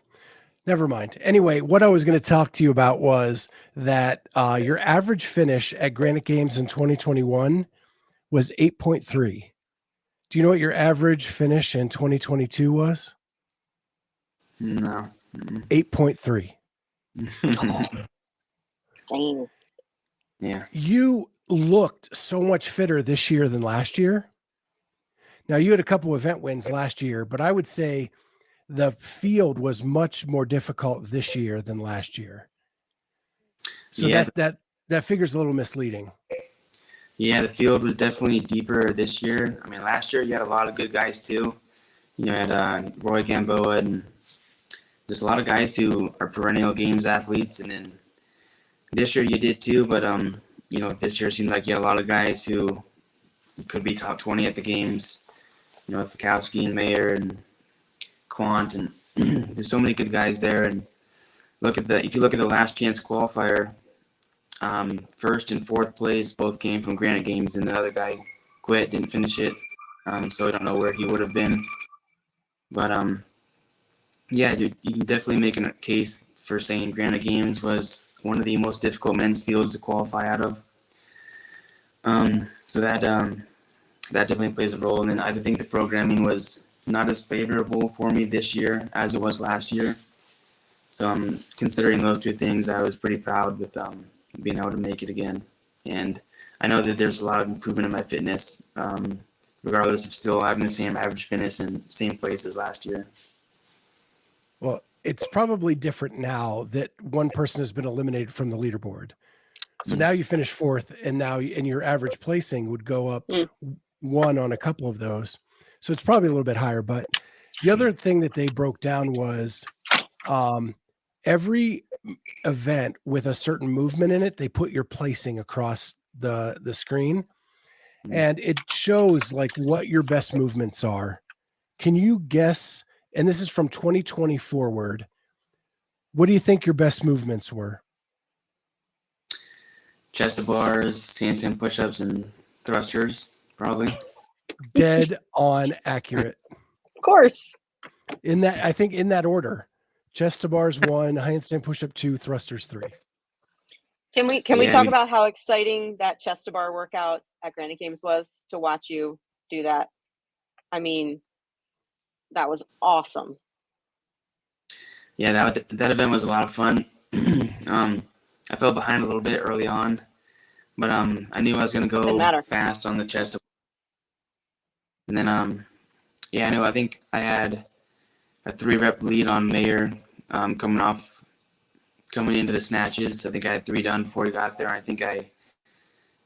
Never mind. Anyway, what I was going to talk to you about was that your average finish at Granite Games in 2021 was 8.3. Do you know what your average finish in 2022 was? No. 8.3. Dang. Yeah. You looked so much fitter this year than last year. Now, you had a couple event wins last year, but I would say the field was much more difficult this year than last year. So that figure's a little misleading. Yeah, the field was definitely deeper this year. I mean, last year you had a lot of good guys too. You had Roy Gamboa and just a lot of guys who are perennial games athletes. And then this year you did too, but this year seemed like you had a lot of guys who could be top 20 at the games. Fikowski and Mayer and Quant, and there's so many good guys there. And if you look at the last chance qualifier, first and fourth place both came from Granite Games, and the other guy quit, didn't finish it. So I don't know where he would have been. But yeah, you can definitely make a case for saying Granite Games was one of the most difficult men's fields to qualify out of. So that definitely plays a role. And then I think the programming was not as favorable for me this year as it was last year. So considering those two things, I was pretty proud with being able to make it again. And I know that there's a lot of improvement in my fitness, regardless of still having the same average fitness and same place as last year. Well, it's probably different now that one person has been eliminated from the leaderboard. So now you finish fourth, and now and your average placing would go up one on a couple of those. So it's probably a little bit higher. But the other thing that they broke down was every event with a certain movement in it, they put your placing across the screen, and it shows like what your best movements are. Can you guess? And this is from 2020 forward. What do you think your best movements were? Chest to bars, handstand push-ups, and thrusters, probably. Dead on accurate. Of course. In that, I think in that order: chest to bars 1, handstand push-up 2, thrusters 3. Can we talk about how exciting that chest to bar workout at Granite Games was to watch you do that? I mean, that was awesome. Yeah, that event was a lot of fun. I fell behind a little bit early on, but I knew I was going to go fast on the chest. And then, yeah, I think I had a 3-rep lead on Mayer coming into the snatches. I think I had 3 done before he got there. I think I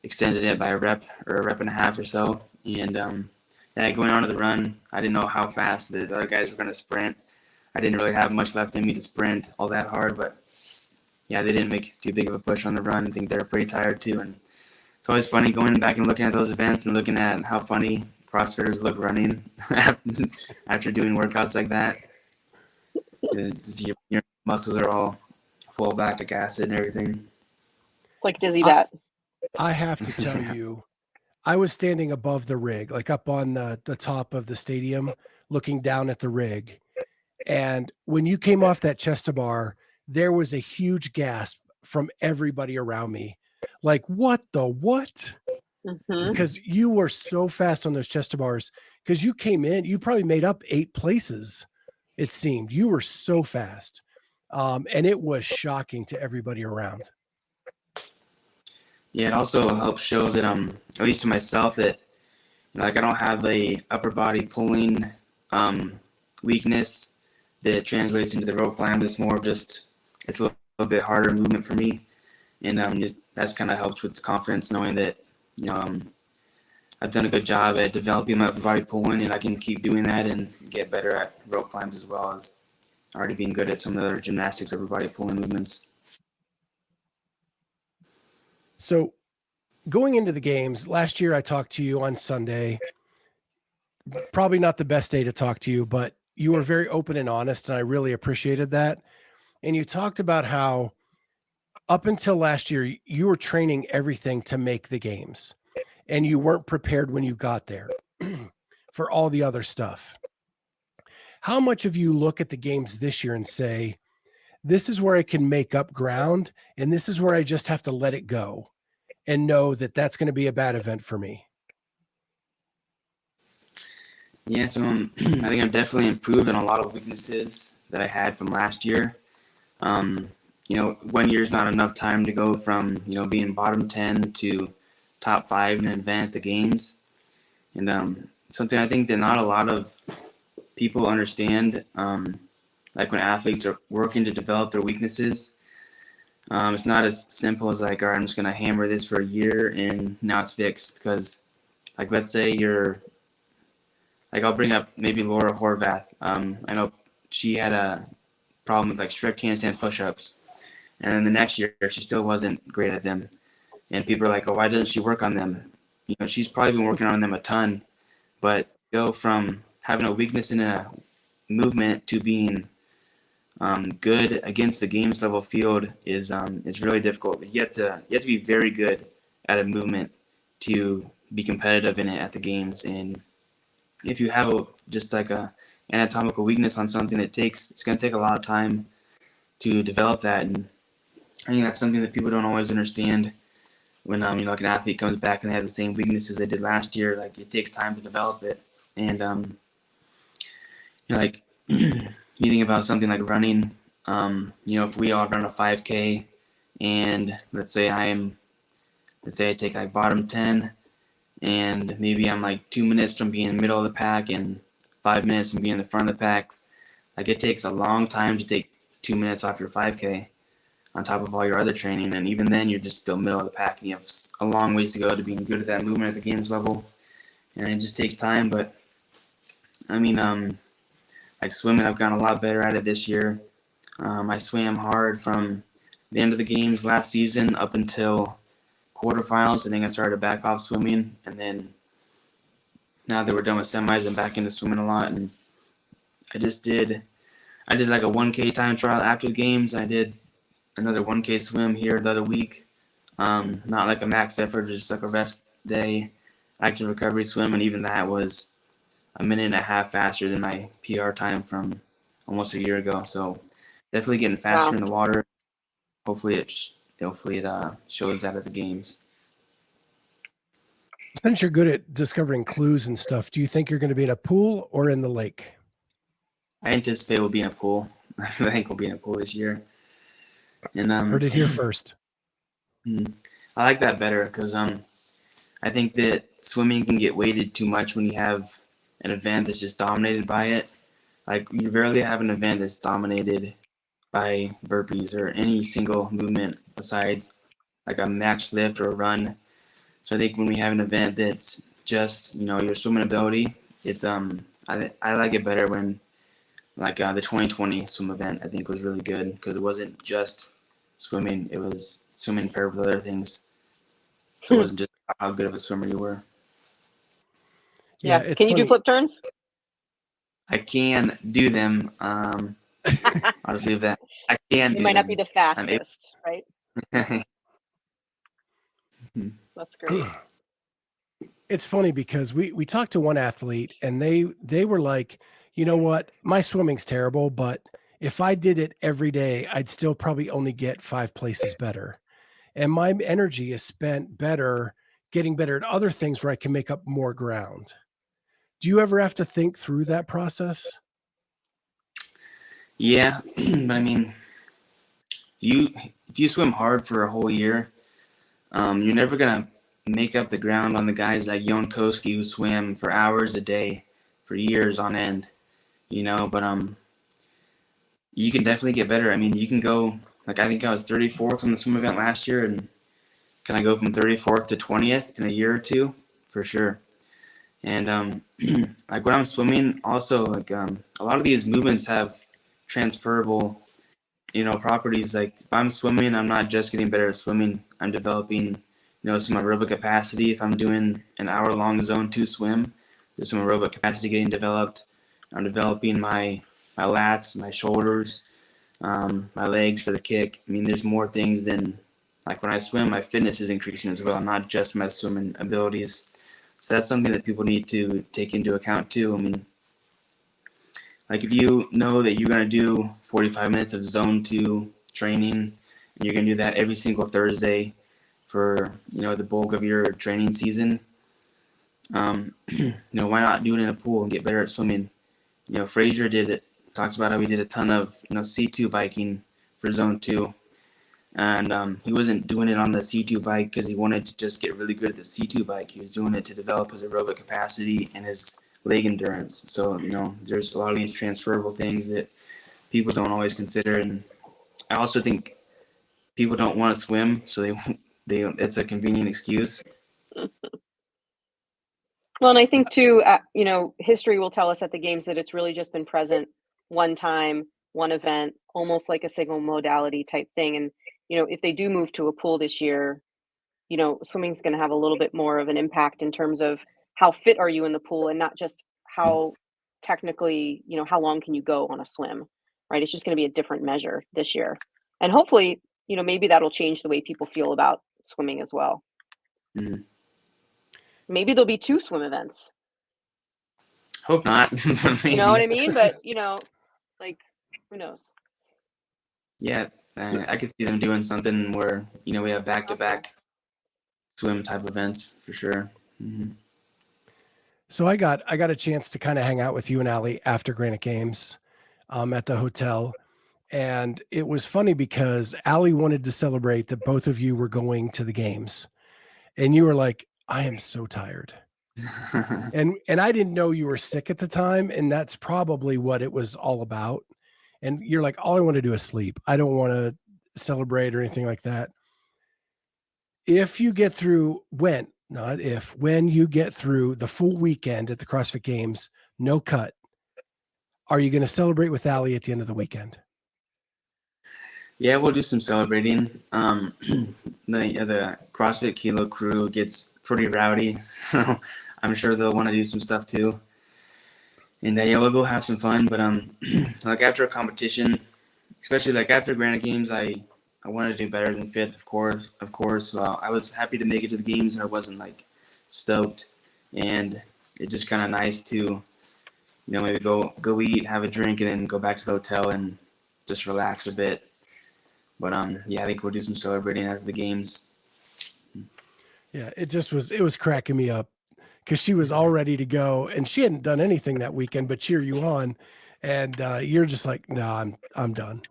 extended it by a rep or a rep and a half or so. And yeah, going on to the run, I didn't know how fast the other guys were going to sprint. I didn't really have much left in me to sprint all that hard, but yeah, they didn't make too big of a push on the run. I think they were pretty tired too. And it's always funny going back and looking at those events and looking at how funny CrossFitters look running after doing workouts like that. Your muscles are all full of lactic acid and everything. It's like dizzy bat. I have to tell you, I was standing above the rig, like up on the top of the stadium, looking down at the rig. And when you came off that chest to bar, there was a huge gasp from everybody around me. Like, what the what? Mm-hmm. Because you were so fast on those chest to bars. Because you came in, you probably made up 8 places, it seemed. You were so fast. And it was shocking to everybody around. Yeah, it also helps show that at least to myself, that like I don't have a upper body pulling weakness that translates into the rope climb. It's more of just it's a little bit harder movement for me, and that's kind of helps with the confidence, knowing that I've done a good job at developing my upper body pulling, and I can keep doing that and get better at rope climbs as well as already being good at some of the other gymnastics upper body pulling movements. So going into the games, last year I talked to you on Sunday. Probably not the best day to talk to you, but you were very open and honest, and I really appreciated that. And you talked about how up until last year, you were training everything to make the games, and you weren't prepared when you got there for all the other stuff. How much of you look at the games this year and say, this is where I can make up ground, and this is where I just have to let it go and know that that's going to be a bad event for me? Yeah, so I think I'm definitely improved on a lot of weaknesses that I had from last year. 1 year is not enough time to go from, being bottom 10 to top 5 in an event at the games. And something I think that not a lot of people understand, like when athletes are working to develop their weaknesses, it's not as simple as like, all right, I'm just going to hammer this for a year and now it's fixed. Because like, let's say I'll bring up maybe Laura Horvath. I know she had a problem with like strict handstand push-ups, and then the next year she still wasn't great at them. And people are like, "Oh, why doesn't she work on them?" She's probably been working on them a ton, but go from having a weakness in a movement to being good against the games level field is really difficult. You have to be very good at a movement to be competitive in it at the games. And if you have just like a anatomical weakness on something, it's going to take a lot of time to develop that. And I think that's something that people don't always understand when, like an athlete comes back and they have the same weaknesses they did last year. Like, it takes time to develop it. And, like, you think about something like running, if we all run a 5K and let's say I take like bottom 10 and maybe I'm like 2 minutes from being in the middle of the pack and 5 minutes from being in the front of the pack. Like, it takes a long time to take 2 minutes off your 5K on top of all your other training. And even then you're just still middle of the pack and you have a long ways to go to being good at that movement at the games level. And it just takes time. But I mean, like swimming, I've gotten a lot better at it this year. I swam hard from the end of the games last season up until quarterfinals. I think I started to back off swimming, and then now that we're done with semis, I'm back into swimming a lot. And I did like a 1K time trial after the games. I did another 1K swim here the other week. Not like a max effort, just like a rest day, active recovery swim, and even that was a minute and a half faster than my PR time from almost a year ago. So definitely getting faster in the water. Hopefully it shows that at the games. Since you're good at discovering clues and stuff, do you think you're going to be in a pool or in the lake? I anticipate we'll be in a pool. I think we'll be in a pool this year. And heard it here first. I like that better because I think that swimming can get weighted too much when you have an event that's just dominated by it. Like, you rarely have an event that's dominated by burpees or any single movement besides like a max lift or a run. So I think when we have an event that's just, your swimming ability, it's I like it better when like the 2020 swim event, I think, was really good because it wasn't just swimming, it was swimming paired with other things. So it wasn't just how good of a swimmer you were. Yeah. Can you do flip turns? I can do them. I'll just leave that. I can. You might not be the fastest, right? That's great. It's funny because we talked to one athlete and they were like, you know what, my swimming's terrible, but if I did it every day, I'd still probably only get 5 places better. And my energy is spent getting better at other things where I can make up more ground. Do you ever have to think through that process? Yeah, but I mean, if you swim hard for a whole year, you're never gonna make up the ground on the guys like Jon Koski who swam for hours a day for years on end, but you can definitely get better. I mean, you can go, like, I think I was 34th on the swim event last year, and can I go from 34th to 20th in a year or two? For sure. And like when I'm swimming, also, like, a lot of these movements have transferable, properties. Like, if I'm swimming, I'm not just getting better at swimming. I'm developing, some aerobic capacity. If I'm doing an hour-long zone 2 swim, there's some aerobic capacity getting developed. I'm developing my lats, my shoulders, my legs for the kick. I mean, there's more things than, like, when I swim, my fitness is increasing as well, not just my swimming abilities. So that's something that people need to take into account too. I mean, like, if you know that you're going to do 45 minutes of zone 2 training and you're going to do that every single Thursday for, the bulk of your training season, why not do it in a pool and get better at swimming? Frazier did it, talks about how he did a ton of, C2 biking for zone 2. And he wasn't doing it on the C2 bike because he wanted to just get really good at the C2 bike. He was doing it to develop his aerobic capacity and his leg endurance. So, there's a lot of these transferable things that people don't always consider. And I also think people don't want to swim, so it's a convenient excuse. Well, and I think too, history will tell us at the games that it's really just been present one time, one event, almost like a single modality type thing. And, if they do move to a pool this year, swimming's going to have a little bit more of an impact in terms of how fit are you in the pool and not just how technically, how long can you go on a swim, right? It's just going to be a different measure this year. And hopefully, maybe that'll change the way people feel about swimming as well. Mm-hmm. Maybe there'll be 2 swim events. Hope not. You know what I mean? But, you know, like, who knows? Yeah, I could see them doing something where, you know, we have back-to-back swim type events for sure. Mm-hmm. So I got a chance to kind of hang out with you and Allie after Granite Games at the hotel. And it was funny because Allie wanted to celebrate that both of you were going to the games. And you were like, I am so tired. And I didn't know you were sick at the time. And that's probably what it was all about. And you're like, all I want to do is sleep. I don't want to celebrate or anything like that. If you get through when you get through the full weekend at the CrossFit Games, no cut, are you going to celebrate with Allie at the end of the weekend? Yeah, we'll do some celebrating. The CrossFit Kilo crew gets pretty rowdy, so I'm sure they'll want to do some stuff too. And yeah, we'll go have some fun. But like after a competition, especially like after Granite Games, I wanted to do better than fifth, of course. So I was happy to make it to the games. I wasn't like stoked, and it's just kind of nice to, you know, maybe go eat, have a drink, and then go back to the hotel and just relax a bit. But yeah, I think we'll do some celebrating after the games. Yeah, it was cracking me up because she was all ready to go and she hadn't done anything that weekend but cheer you on, and you're just like, no, I'm done.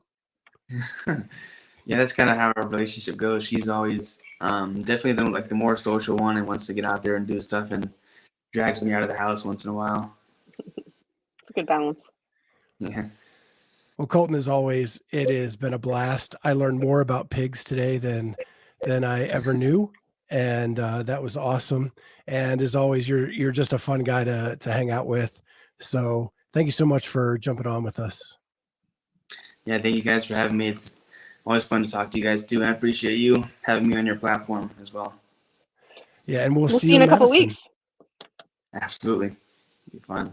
Yeah, that's kind of how our relationship goes. She's always definitely the more social one and wants to get out there and do stuff and drags me out of the house once in a while. It's a good balance. Yeah. Well, Colten, as always, it has been a blast. I learned more about pigs today than I ever knew, and that was awesome. And as always, you're just a fun guy to hang out with. So thank you so much for jumping on with us. Yeah, thank you guys for having me. It's always fun to talk to you guys too. And I appreciate you having me on your platform as well. Yeah, and we'll see you in a couple Madison. weeks. Absolutely. It'll be fun.